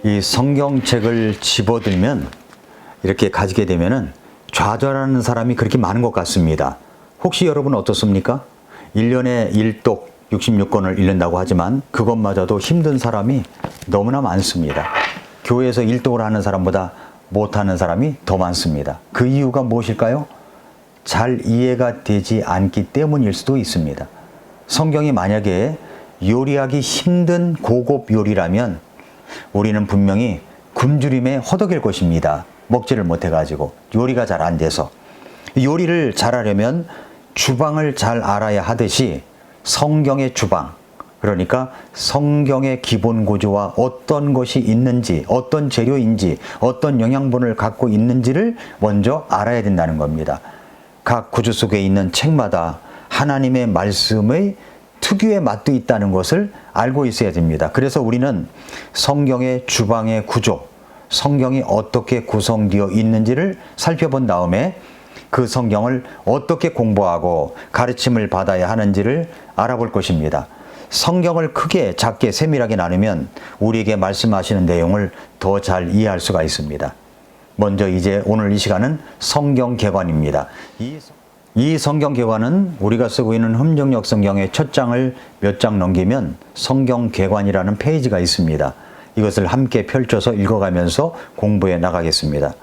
이 성경책을 집어들면 이렇게 가지게 되면은 좌절하는 사람이 그렇게 많은 것 같습니다. 혹시 여러분 어떻습니까? 1년에 1독 66권을 읽는다고 하지만 그것마저도 힘든 사람이 너무나 많습니다. 교회에서 1독을 하는 사람보다 못하는 사람이 더 많습니다. 그 이유가 무엇일까요? 잘 이해가 되지 않기 때문일 수도 있습니다. 성경이 만약에 요리하기 힘든 고급 요리라면 우리는 분명히 굶주림에 허덕일 것입니다. 먹지를 못해가지고 요리가 잘 안 돼서. 요리를 잘하려면 주방을 잘 알아야 하듯이 성경의 주방, 그러니까 성경의 기본 구조와 어떤 것이 있는지, 어떤 재료인지, 어떤 영양분을 갖고 있는지를 먼저 알아야 된다는 겁니다. 각 구조 속에 있는 책마다 하나님의 말씀의 특유의 맛도 있다는 것을 알고 있어야 됩니다. 그래서 우리는 성경의 주방의 구조, 성경이 어떻게 구성되어 있는지를 살펴본 다음에 그 성경을 어떻게 공부하고 가르침을 받아야 하는지를 알아볼 것입니다. 성경을 크게 작게 세밀하게 나누면 우리에게 말씀하시는 내용을 더 잘 이해할 수가 있습니다. 먼저 이제 오늘 이 시간은 성경개관입니다. 이 성경개관은 우리가 쓰고 있는 흠정역 성경의 첫 장을 몇 장 넘기면 성경개관이라는 페이지가 있습니다. 이것을 함께 펼쳐서 읽어가면서 공부해 나가겠습니다.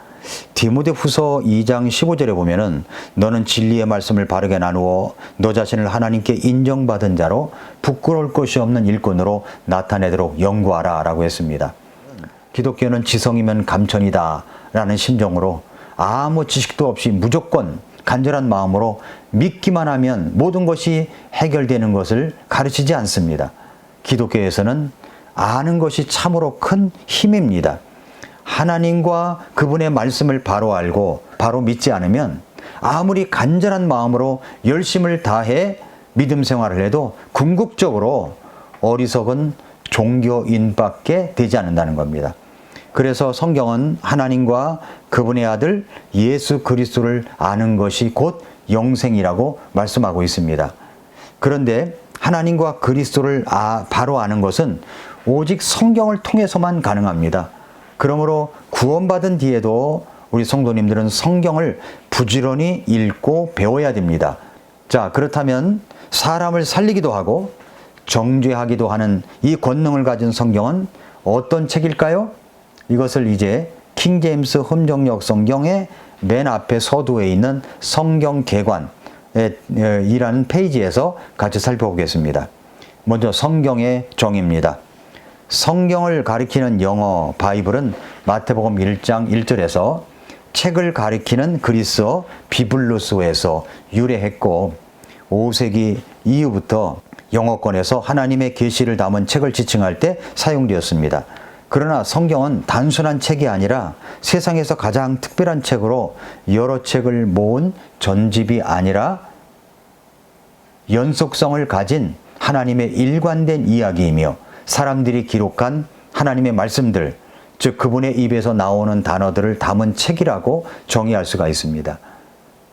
디모데후서 2장 15절에 보면은 너는 진리의 말씀을 바르게 나누어 너 자신을 하나님께 인정받은 자로 부끄러울 것이 없는 일꾼으로 나타내도록 연구하라 라고 했습니다. 기독교는 지성이면 감천이다 라는 심정으로 아무 지식도 없이 무조건 간절한 마음으로 믿기만 하면 모든 것이 해결되는 것을 가르치지 않습니다. 기독교에서는 아는 것이 참으로 큰 힘입니다. 하나님과 그분의 말씀을 바로 알고 바로 믿지 않으면 아무리 간절한 마음으로 열심을 다해 믿음 생활을 해도 궁극적으로 어리석은 종교인밖에 되지 않는다는 겁니다. 그래서 성경은 하나님과 그분의 아들 예수 그리스도를 아는 것이 곧 영생이라고 말씀하고 있습니다. 그런데 하나님과 그리스도를 바로 아는 것은 오직 성경을 통해서만 가능합니다. 그러므로 구원받은 뒤에도 우리 성도님들은 성경을 부지런히 읽고 배워야 됩니다. 자, 그렇다면 사람을 살리기도 하고 정죄하기도 하는 이 권능을 가진 성경은 어떤 책일까요? 이것을 이제 킹제임스 흠정역 성경의 맨 앞에 서두에 있는 성경개관이라는 페이지에서 같이 살펴보겠습니다. 먼저 성경의 정의입니다. 성경을 가리키는 영어 바이블은 마태복음 1장 1절에서 책을 가리키는 그리스어 비블루스에서 유래했고 5세기 이후부터 영어권에서 하나님의 계시를 담은 책을 지칭할 때 사용되었습니다. 그러나 성경은 단순한 책이 아니라 세상에서 가장 특별한 책으로 여러 책을 모은 전집이 아니라 연속성을 가진 하나님의 일관된 이야기이며 사람들이 기록한 하나님의 말씀들, 즉 그분의 입에서 나오는 단어들을 담은 책이라고 정의할 수가 있습니다.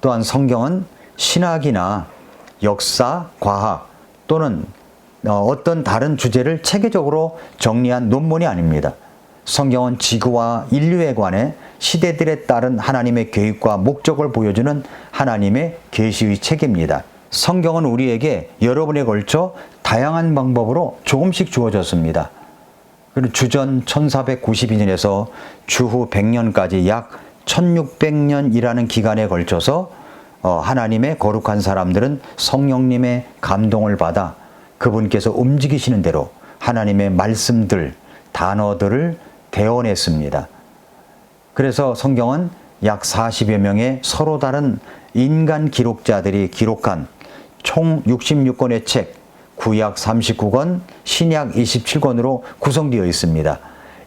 또한 성경은 신학이나 역사, 과학 또는 어떤 다른 주제를 체계적으로 정리한 논문이 아닙니다. 성경은 지구와 인류에 관해 시대들에 따른 하나님의 계획과 목적을 보여주는 하나님의 계시의 책입니다. 성경은 우리에게 여러 번에 걸쳐 다양한 방법으로 조금씩 주어졌습니다. 그리고 주전 1492년에서 주후 100년까지 약 1600년이라는 기간에 걸쳐서 하나님의 거룩한 사람들은 성령님의 감동을 받아 그분께서 움직이시는 대로 하나님의 말씀들, 단어들을 대언했습니다. 그래서 성경은 약 40여 명의 서로 다른 인간 기록자들이 기록한 총 66권의 책, 구약 39권, 신약 27권으로 구성되어 있습니다.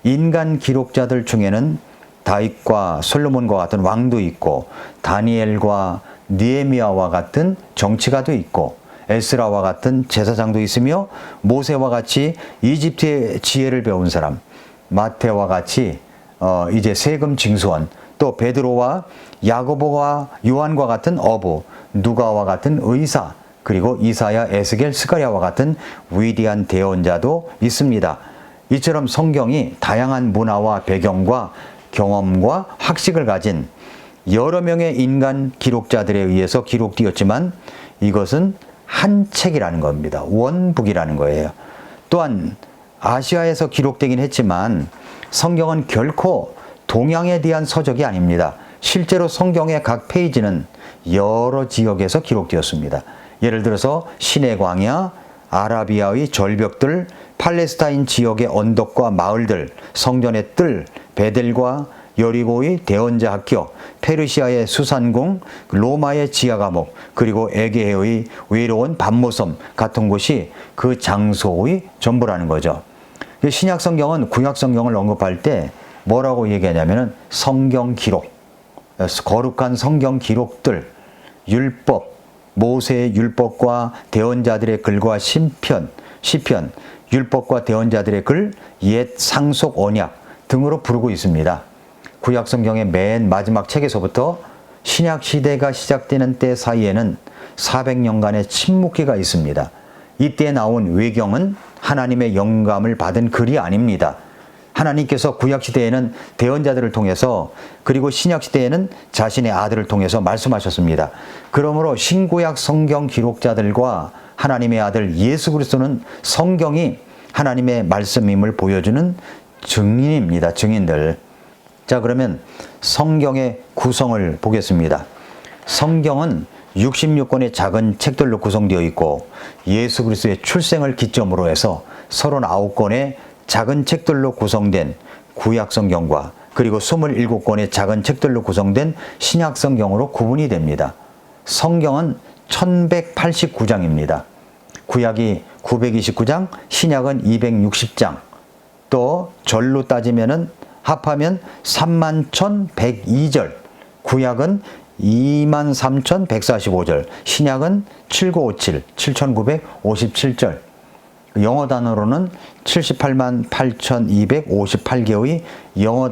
인간 기록자들 중에는 다윗과 솔로몬과 같은 왕도 있고 다니엘과 느헤미야와 같은 정치가도 있고 에스라와 같은 제사장도 있으며 모세와 같이 이집트의 지혜를 배운 사람, 마태와 같이 이제 세금 징수원, 또 베드로와 야고보와 요한과 같은 어부, 누가와 같은 의사, 그리고 이사야, 에스겔, 스가랴와 같은 위대한 대언자도 있습니다. 이처럼 성경이 다양한 문화와 배경과 경험과 학식을 가진 여러 명의 인간 기록자들에 의해서 기록되었지만 이것은 한 책이라는 겁니다. 원북이라는 거예요. 또한 아시아에서 기록되긴 했지만 성경은 결코 동양에 대한 서적이 아닙니다. 실제로 성경의 각 페이지는 여러 지역에서 기록되었습니다. 예를 들어서 신의 광야, 아라비아의 절벽들, 팔레스타인 지역의 언덕과 마을들, 성전의 뜰, 베델과 여리고의 대언자 학교, 페르시아의 수산궁, 로마의 지하 감옥, 그리고 에게해의 외로운 밤모섬 같은 곳이 그 장소의 전부라는 거죠. 신약 성경은 구약 성경을 언급할 때 뭐라고 얘기하냐면은 성경 기록, 거룩한 성경 기록들, 율법, 모세의 율법과 대언자들의 글과 시편, 율법과 대언자들의 글, 옛 상속 언약 등으로 부르고 있습니다. 구약 성경의 맨 마지막 책에서부터 신약 시대가 시작되는 때 사이에는 400년간의 침묵기가 있습니다. 이때 나온 외경은 하나님의 영감을 받은 글이 아닙니다. 하나님께서 구약 시대에는 대언자들을 통해서 그리고 신약 시대에는 자신의 아들을 통해서 말씀하셨습니다. 그러므로 신구약 성경 기록자들과 하나님의 아들 예수 그리스도는 성경이 하나님의 말씀임을 보여주는 증인입니다. 증인들. 자, 그러면 성경의 구성을 보겠습니다. 성경은 66권의 작은 책들로 구성되어 있고 예수 그리스도의 출생을 기점으로 해서 39권의 작은 책들로 구성된 구약 성경과 그리고 27권의 작은 책들로 구성된 신약 성경으로 구분이 됩니다. 성경은 1189장입니다. 구약이 929장, 신약은 260장. 또 절로 따지면은 합하면 31,102절, 구약은 23,145절, 신약은 7957, 7,957절. 영어 단어로는 788,258개의 영어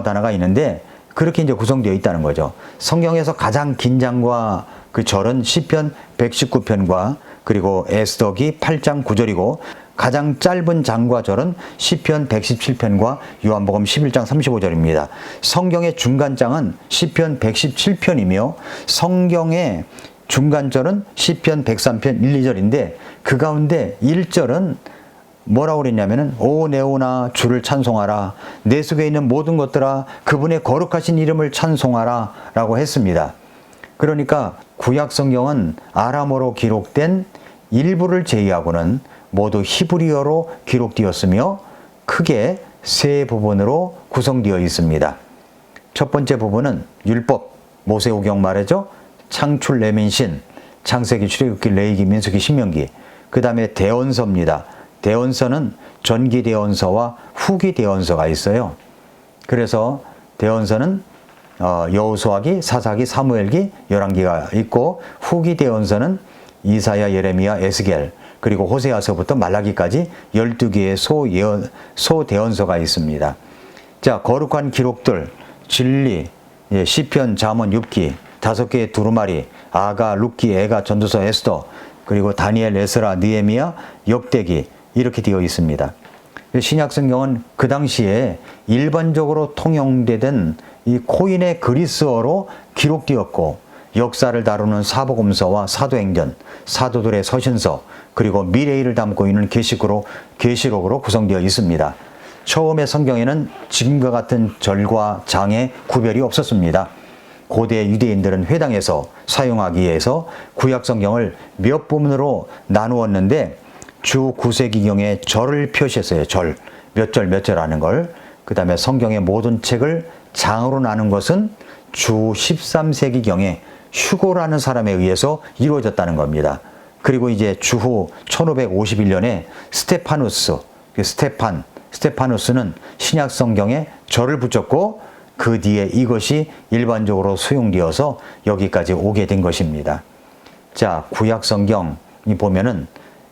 단어가 있는데 그렇게 이제 구성되어 있다는 거죠. 성경에서 가장 긴 장과 그 절은 시편 119편과 그리고 에스더기 8장 9절이고 가장 짧은 장과 절은 시편 117편과 요한복음 11장 35절입니다. 성경의 중간장은 시편 117편이며 성경의 중간절은 시편 103편 1, 2절인데 그 가운데 1절은 뭐라고 그랬냐면은 오 네오나 주를 찬송하라, 내 속에 있는 모든 것들아 그분의 거룩하신 이름을 찬송하라 라고 했습니다. 그러니까 구약 성경은 아람어로 기록된 일부를 제외하고는 모두 히브리어로 기록되었으며 크게 세 부분으로 구성되어 있습니다. 첫 번째 부분은 율법, 모세오경 말이죠. 창출, 레민신, 창세기, 출애굽기, 레위기, 민수기, 신명기. 그 다음에 대언서입니다. 대언서는 전기 대언서와 후기 대언서가 있어요. 그래서 대언서는 여호수아기, 사사기, 사무엘기, 열왕기가 있고 후기 대언서는 이사야, 예레미야, 에스겔 그리고 호세아서부터 말라기까지 12개의 소대언서가 있습니다. 자, 거룩한 기록들, 진리, 시편, 잠언, 욥기, 5개의 두루마리, 아가, 룻기, 에가, 전도서, 에스더, 그리고 다니엘, 에스라, 느헤미야, 역대기 이렇게 되어 있습니다. 신약 성경은 그 당시에 일반적으로 통용되던 이 코인의 그리스어로 기록되었고 역사를 다루는 사복음서와 사도행전, 사도들의 서신서, 그리고 미래일을 담고 있는 계시록으로 구성되어 있습니다. 처음에 성경에는 지금과 같은 절과 장의 구별이 없었습니다. 고대 유대인들은 회당에서 사용하기 위해서 구약 성경을 몇 부분으로 나누었는데 주 9세기경에 절을 표시했어요. 절, 몇 절 하는 걸. 그 다음에 성경의 모든 책을 장으로 나눈 것은 주 13세기경에 휴고라는 사람에 의해서 이루어졌다는 겁니다. 그리고 이제 주후 1551년에 스테파누스는 신약 성경에 절을 붙였고 그 뒤에 이것이 일반적으로 수용되어서 여기까지 오게 된 것입니다. 자, 구약 성경이 보면은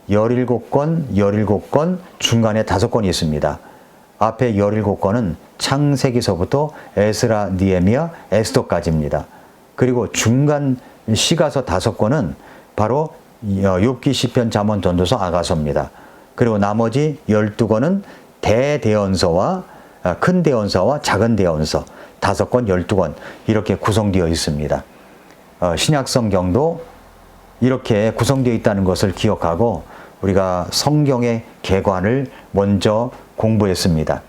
17권, 중간에 5권이 있습니다. 앞에 17권은 창세기서부터 에스라, 느헤미야, 에스더까지입니다. 그리고 중간 시가서 5권은 바로 욥기, 시편, 잠언, 전도서, 아가서입니다. 그리고 나머지 12권은 대대언서와 큰 대언서와 작은 대언서 5권, 12권 이렇게 구성되어 있습니다. 신약 성경도 이렇게 구성되어 있다는 것을 기억하고 우리가 성경의 개관을 먼저 공부했습니다.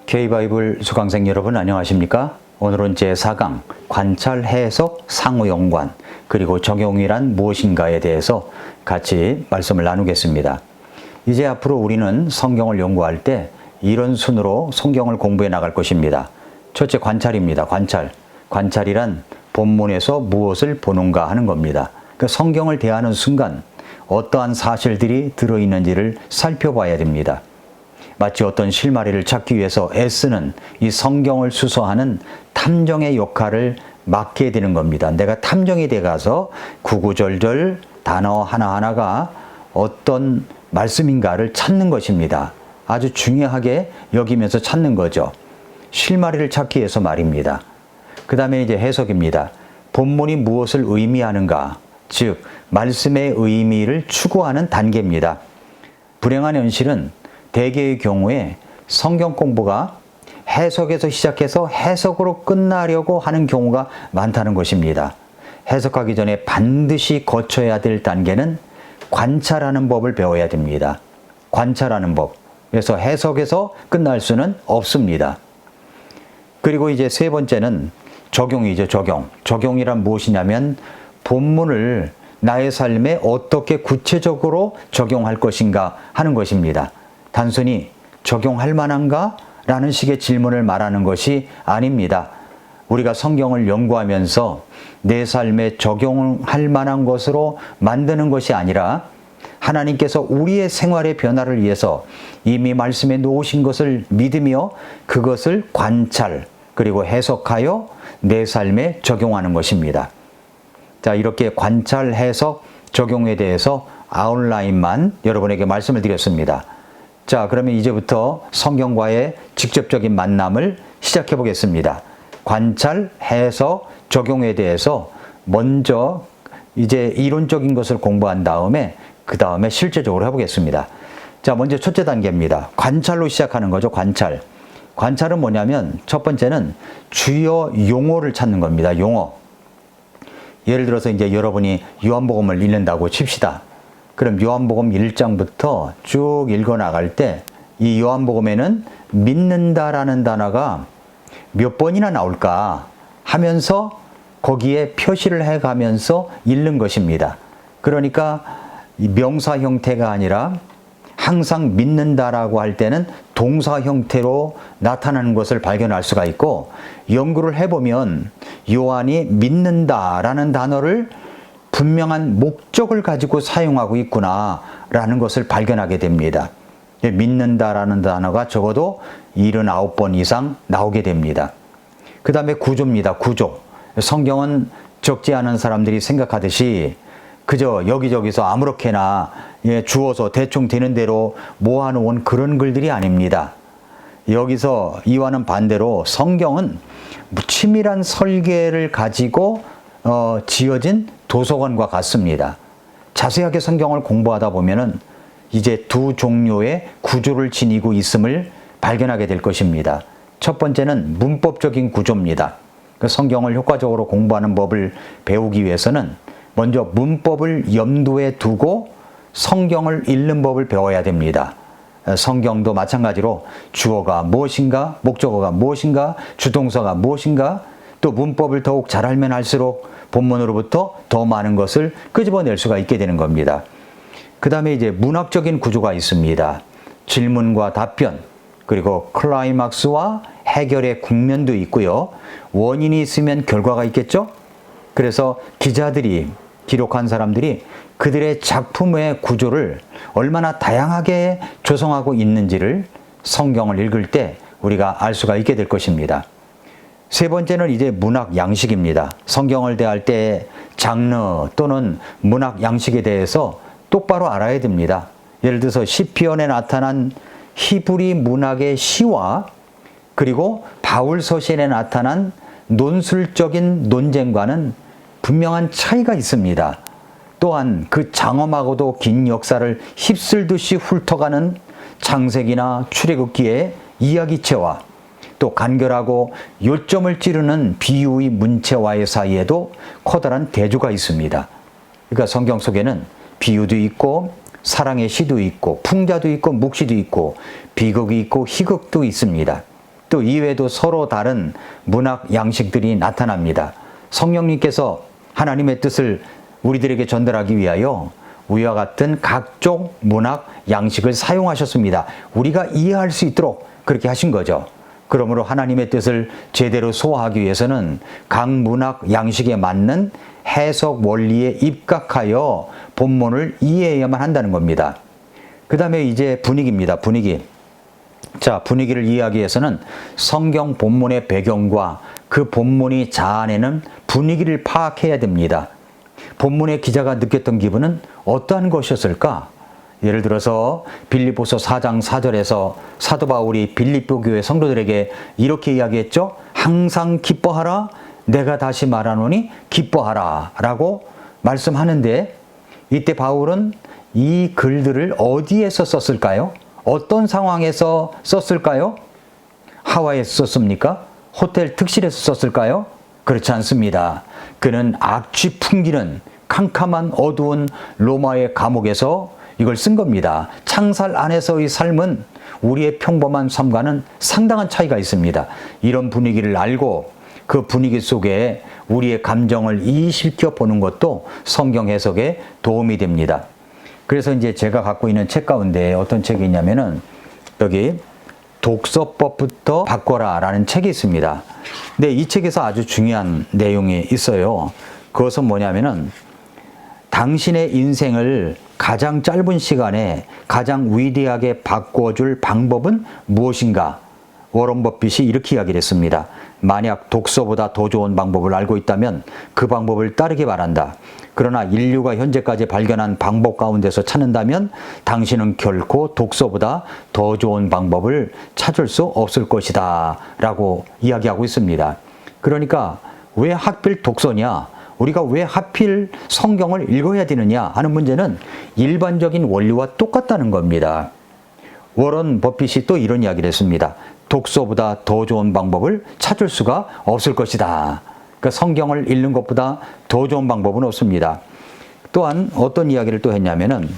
K바이블 수강생 여러분 안녕하십니까? 오늘은 제4강 관찰, 해석, 상호연관 그리고 적용이란 무엇인가에 대해서 같이 말씀을 나누겠습니다. 이제 앞으로 우리는 성경을 연구할 때 이런 순으로 성경을 공부해 나갈 것입니다. 첫째 관찰입니다. 관찰. 관찰이란 본문에서 무엇을 보는가 하는 겁니다. 그 성경을 대하는 순간 어떠한 사실들이 들어있는지를 살펴봐야 됩니다. 마치 어떤 실마리를 찾기 위해서 애쓰는 이 성경을 수소하는 탐정의 역할을 맡게 되는 겁니다. 내가 탐정이 돼가서 구구절절 단어 하나하나가 어떤 말씀인가를 찾는 것입니다. 아주 중요하게 여기면서 찾는 거죠. 실마리를 찾기 위해서 말입니다. 그 다음에 이제 해석입니다. 본문이 무엇을 의미하는가, 즉 말씀의 의미를 추구하는 단계입니다. 불행한 현실은 대개의 경우에 성경 공부가 해석에서 시작해서 해석으로 끝나려고 하는 경우가 많다는 것입니다. 해석하기 전에 반드시 거쳐야 될 단계는 관찰하는 법을 배워야 됩니다. 관찰하는 법. 그래서 해석에서 끝날 수는 없습니다. 그리고 이제 세 번째는 적용이죠, 적용. 적용이란 무엇이냐면 본문을 나의 삶에 어떻게 구체적으로 적용할 것인가 하는 것입니다. 단순히 적용할 만한가? 라는 식의 질문을 말하는 것이 아닙니다. 우리가 성경을 연구하면서 내 삶에 적용할 만한 것으로 만드는 것이 아니라 하나님께서 우리의 생활의 변화를 위해서 이미 말씀에 놓으신 것을 믿으며 그것을 관찰 그리고 해석하여 내 삶에 적용하는 것입니다. 자, 이렇게 관찰, 해석, 적용에 대해서 아웃라인만 여러분에게 말씀을 드렸습니다. 자, 그러면 이제부터 성경과의 직접적인 만남을 시작해 보겠습니다. 관찰, 해석, 적용에 대해서 먼저 이제 이론적인 것을 공부한 다음에 그 다음에 실제적으로 해보겠습니다. 자, 먼저 첫째 단계입니다. 관찰로 시작하는 거죠. 관찰. 관찰은 뭐냐면 첫 번째는 주요 용어를 찾는 겁니다. 용어. 예를 들어서 이제 여러분이 요한복음을 읽는다고 칩시다. 그럼 요한복음 1장부터 쭉 읽어 나갈 때 이 요한복음에는 믿는다라는 단어가 몇 번이나 나올까 하면서 거기에 표시를 해가면서 읽는 것입니다. 그러니까 이 명사 형태가 아니라 항상 믿는다라고 할 때는 동사 형태로 나타나는 것을 발견할 수가 있고 연구를 해보면 요한이 믿는다라는 단어를 분명한 목적을 가지고 사용하고 있구나라는 것을 발견하게 됩니다. 믿는다라는 단어가 적어도 79번 이상 나오게 됩니다. 그 다음에 구조입니다. 구조. 성경은 적지 않은 사람들이 생각하듯이 그저 여기저기서 아무렇게나 주어서 대충 되는 대로 모아놓은 그런 글들이 아닙니다. 여기서 이와는 반대로 성경은 치밀한 설계를 가지고 지어진 도서관과 같습니다. 자세하게 성경을 공부하다 보면은 이제 두 종류의 구조를 지니고 있음을 발견하게 될 것입니다. 첫 번째는 문법적인 구조입니다. 성경을 효과적으로 공부하는 법을 배우기 위해서는 먼저 문법을 염두에 두고 성경을 읽는 법을 배워야 됩니다. 성경도 마찬가지로 주어가 무엇인가, 목적어가 무엇인가, 주동사가 무엇인가, 또 문법을 더욱 잘 알면 할수록 본문으로부터 더 많은 것을 끄집어낼 수가 있게 되는 겁니다. 그 다음에 이제 문학적인 구조가 있습니다. 질문과 답변, 그리고 클라이막스와 해결의 국면도 있고요. 원인이 있으면 결과가 있겠죠? 그래서 기자들이, 기록한 사람들이 그들의 작품의 구조를 얼마나 다양하게 조성하고 있는지를 성경을 읽을 때 우리가 알 수가 있게 될 것입니다. 세 번째는 이제 문학 양식입니다. 성경을 대할 때 장르 또는 문학 양식에 대해서 똑바로 알아야 됩니다. 예를 들어서 시편에 나타난 히브리 문학의 시와 그리고 바울 서신에 나타난 논술적인 논쟁과는 분명한 차이가 있습니다. 또한 그 장엄하고도 긴 역사를 휩쓸듯이 훑어가는 창세기나 출애굽기의 이야기체와 또 간결하고 요점을 찌르는 비유의 문체와의 사이에도 커다란 대조가 있습니다. 그러니까 성경 속에는 비유도 있고 사랑의 시도 있고 풍자도 있고 묵시도 있고 비극이 있고 희극도 있습니다. 또 이외에도 서로 다른 문학 양식들이 나타납니다. 성령님께서 하나님의 뜻을 우리들에게 전달하기 위하여 위와 같은 각종 문학 양식을 사용하셨습니다. 우리가 이해할 수 있도록 그렇게 하신 거죠. 그러므로 하나님의 뜻을 제대로 소화하기 위해서는 각 문학 양식에 맞는 해석 원리에 입각하여 본문을 이해해야만 한다는 겁니다. 그 다음에 이제 분위기입니다. 분위기. 자, 분위기를 이해하기 위해서는 성경 본문의 배경과 그 본문이 자아내는 분위기를 파악해야 됩니다. 본문의 기자가 느꼈던 기분은 어떠한 것이었을까? 예를 들어서 빌립보서 4장 4절에서 사도 바울이 빌립보 교회 성도들에게 이렇게 이야기했죠. 항상 기뻐하라. 내가 다시 말하노니 기뻐하라. 라고 말씀하는데 이때 바울은 이 글들을 어디에서 썼을까요? 어떤 상황에서 썼을까요? 하와이에서 썼습니까? 호텔 특실에서 썼을까요? 그렇지 않습니다. 그는 악취 풍기는 캄캄한 어두운 로마의 감옥에서 이걸 쓴 겁니다. 창살 안에서의 삶은 우리의 평범한 삶과는 상당한 차이가 있습니다. 이런 분위기를 알고 그 분위기 속에 우리의 감정을 이식시켜 보는 것도 성경 해석에 도움이 됩니다. 그래서 이제 제가 갖고 있는 책 가운데 어떤 책이 있냐면은 여기 독서법부터 바꿔라 라는 책이 있습니다. 근데 이 책에서 아주 중요한 내용이 있어요. 그것은 뭐냐면은 당신의 인생을 가장 짧은 시간에 가장 위대하게 바꿔줄 방법은 무엇인가? 워런 버핏이 이렇게 이야기를 했습니다. 만약 독서보다 더 좋은 방법을 알고 있다면 그 방법을 따르기 바란다. 그러나 인류가 현재까지 발견한 방법 가운데서 찾는다면 당신은 결코 독서보다 더 좋은 방법을 찾을 수 없을 것이다 라고 이야기하고 있습니다. 그러니까 왜 하필 독서냐? 우리가 왜 하필 성경을 읽어야 되느냐 하는 문제는 일반적인 원리와 똑같다는 겁니다. 워런 버핏이 또 이런 이야기를 했습니다. 독서보다 더 좋은 방법을 찾을 수가 없을 것이다. 그러니까 성경을 읽는 것보다 더 좋은 방법은 없습니다. 또한 어떤 이야기를 또 했냐면은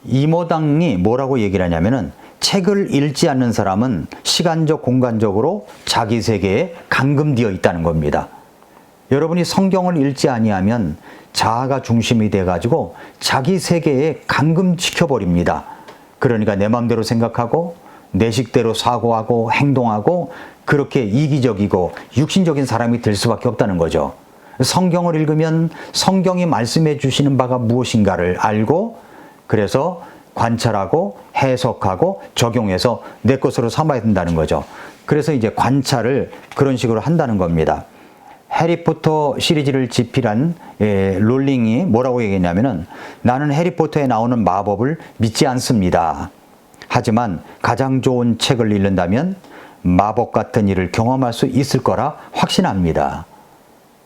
이모당이 뭐라고 얘기를 하냐면은 책을 읽지 않는 사람은 시간적 공간적으로 자기 세계에 감금되어 있다는 겁니다. 여러분이 성경을 읽지 아니하면 자아가 중심이 돼가지고 자기 세계에 감금시켜 버립니다. 그러니까 내 마음대로 생각하고 내 식대로 사고하고 행동하고 그렇게 이기적이고 육신적인 사람이 될 수밖에 없다는 거죠. 성경을 읽으면 성경이 말씀해 주시는 바가 무엇인가를 알고 그래서 관찰하고 해석하고 적용해서 내 것으로 삼아야 된다는 거죠. 그래서 이제 관찰을 그런 식으로 한다는 겁니다. 해리포터 시리즈를 집필한 롤링이 뭐라고 얘기했냐면은 나는 해리포터에 나오는 마법을 믿지 않습니다. 하지만 가장 좋은 책을 읽는다면 마법 같은 일을 경험할 수 있을 거라 확신합니다.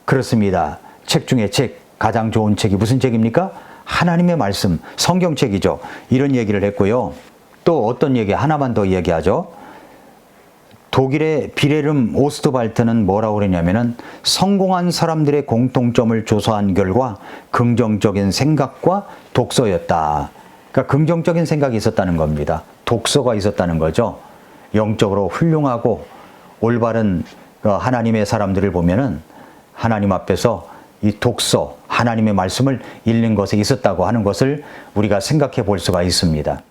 그렇습니다. 책 중에 책, 가장 좋은 책이 무슨 책입니까? 하나님의 말씀, 성경책이죠. 이런 얘기를 했고요. 또 어떤 얘기 하나만 더 얘기하죠. 독일의 비레름 오스트발트는 뭐라고 그랬냐면은 성공한 사람들의 공통점을 조사한 결과 긍정적인 생각과 독서였다. 그러니까 긍정적인 생각이 있었다는 겁니다. 독서가 있었다는 거죠. 영적으로 훌륭하고 올바른 하나님의 사람들을 보면은 하나님 앞에서 이 독서, 하나님의 말씀을 읽는 것에 있었다고 하는 것을 우리가 생각해 볼 수가 있습니다.